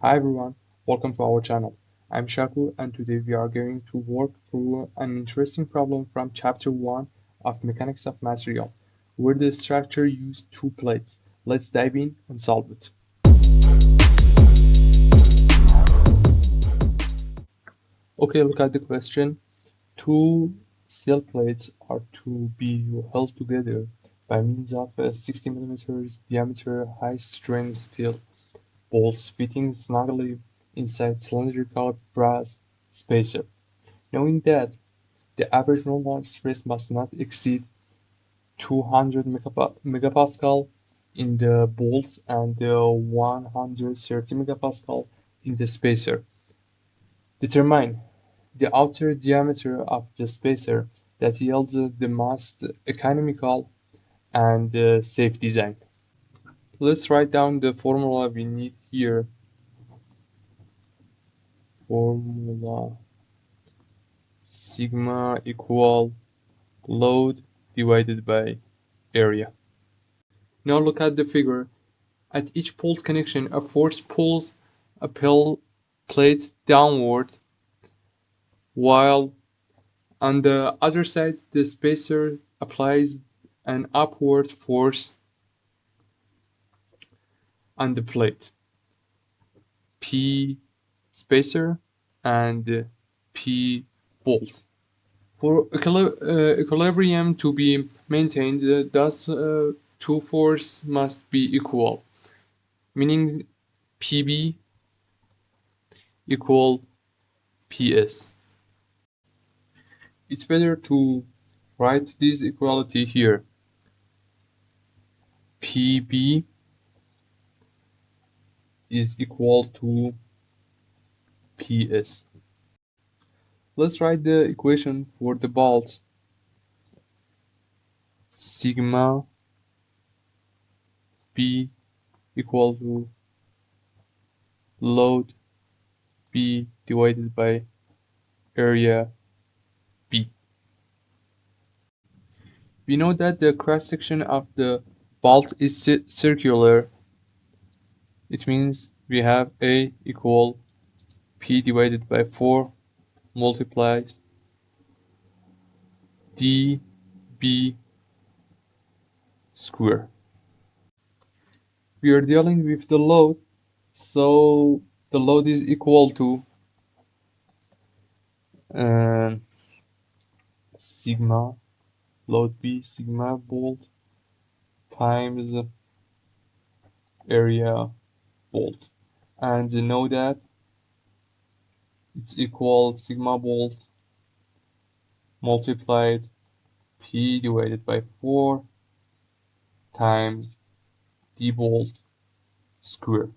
Hi everyone, welcome to our channel. I'm Shakur and today we are going to work through an interesting problem from chapter 1 of Mechanics of Material, where the structure used two plates. Let's dive in and solve it. Okay, look at the question. Two steel plates are to be held together by means of a 60 millimeters diameter high-strength steel bolts fitting snugly inside cylindrical brass spacer. Knowing that the average normal stress must not exceed 200 megapascal in the bolts and 130 megapascal in the spacer. Determine the outer diameter of the spacer that yields the most economical and safe design. Let's write down the formula we need here. Formula sigma equal load divided by area. Now look at the figure. At each bolt connection, a force pulls a plate downward, while on the other side, the spacer applies an upward force on the plate. P spacer and P bolt. For equilibrium to be maintained, thus two forces must be equal, meaning PB equal PS. It's better to write this equality here. PB is equal to PS. Let's write the equation for the bolts. Sigma B equal to load B divided by area B. We know that the cross section of the bolt is circular. It means we have A equal P divided by 4 multiplies dB square. We are dealing with the load, so the load is equal to um, sigma load B sigma bolt times area bolt, and you know that it's equal sigma bolt multiplied P divided by 4 times d bolt square.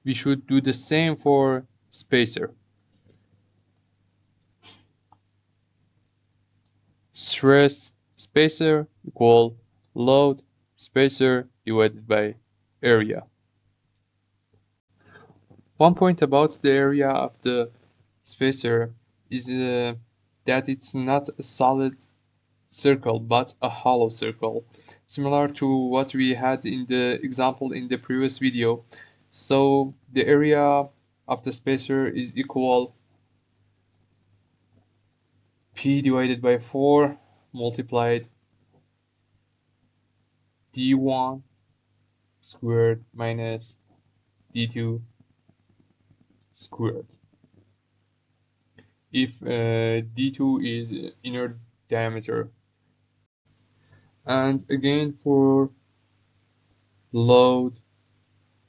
We should do the same for spacer. Stress spacer equal load spacer divided by area. One point about the area of the spacer is that it's not a solid circle but a hollow circle, similar to what we had in the example in the previous video. So the area of the spacer is equal P divided by 4 multiplied d1 squared minus d2 squared. If d2 is inner diameter. And again for load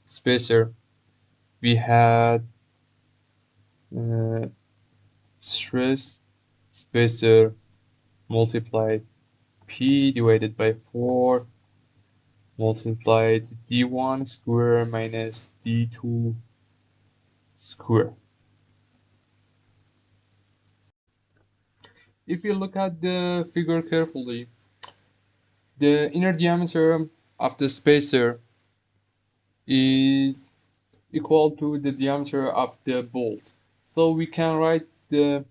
spacer, we had uh, stress spacer multiplied P divided by 4 multiplied d1 square minus d2 square. If you look at the figure carefully, the inner diameter of the spacer is equal to the diameter of the bolt. So we can write the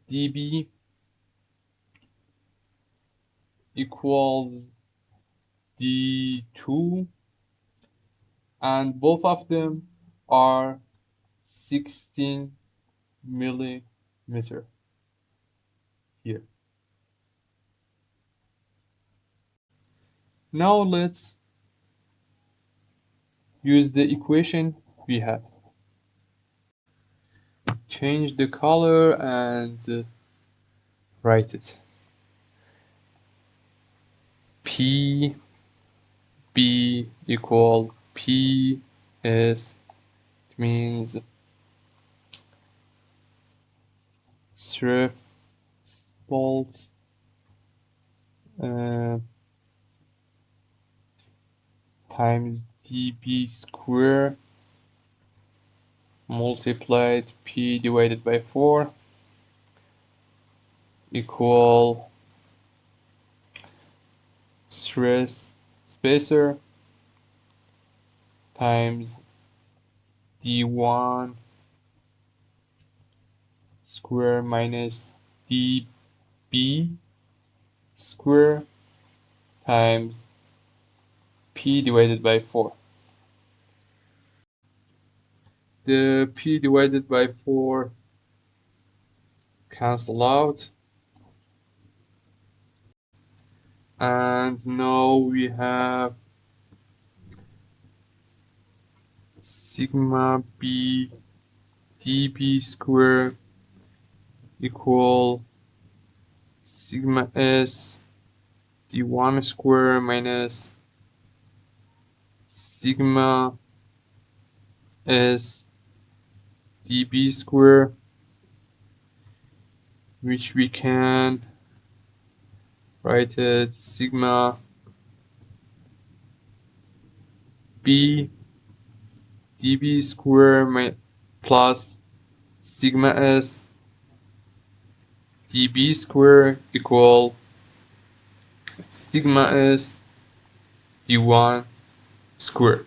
dB equals d2 and both of them are 16 millimeter here. Now let's use the equation we have. Change the color and write it. P B equal P S means threshold uh, times dB square multiplied P divided by 4 equal stress spacer times D1 square minus dB square times P divided by 4. The P divided by 4 cancel out, and now we have sigma B dB square equal sigma S D1 square minus sigma S dB square, which we can write it sigma B dB square plus sigma S dB square equal sigma S D1 square.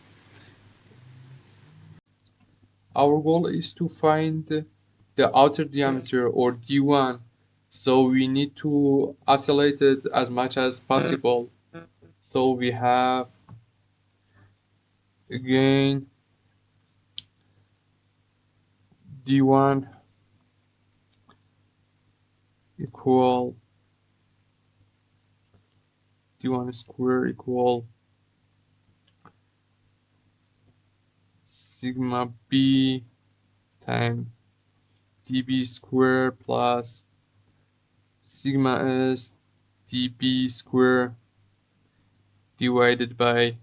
Our goal is to find the outer diameter or D1, so we need to isolate it as much as possible. So we have again D1 equal D1 square equal sigma B times dB square plus sigma S dB square divided by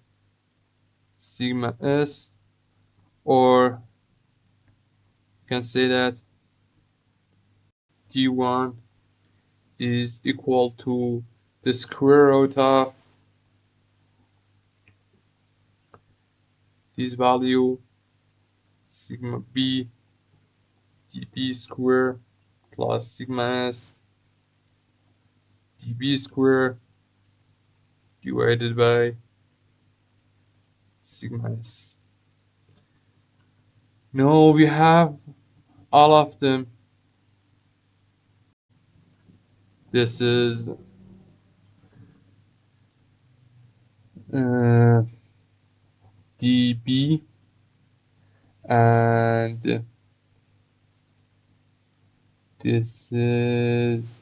sigma S, or you can say that D1 is equal to the square root of this value sigma B dB square plus sigma S dB square divided by sigma S. Now we have all of them. This is dB, and this is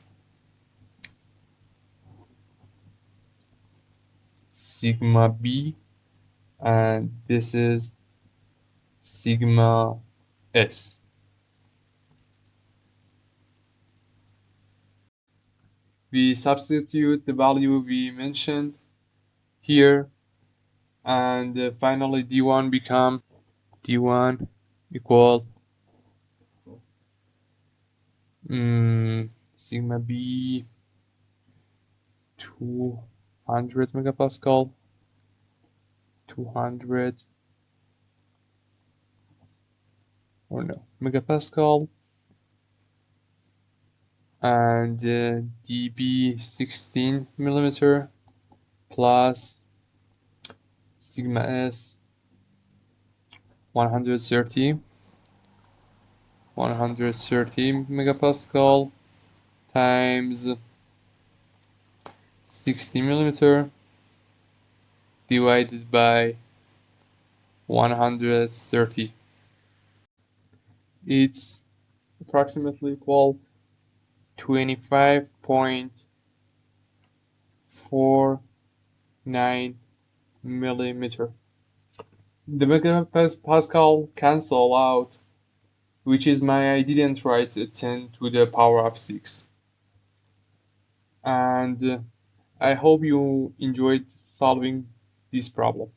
sigma B, and this is sigma S. We substitute the value we mentioned here, and finally D1 become D1 equal sigma B 200 megapascal, 200 or no megapascal, and dB 16 millimeter plus sigma S 130 megapascal times 60 millimeter divided by 130. It's approximately equal 25.49 millimeter. The megapascal cancel out, which is my I didn't write a 10 to the power of 6. And I hope you enjoyed solving this problem.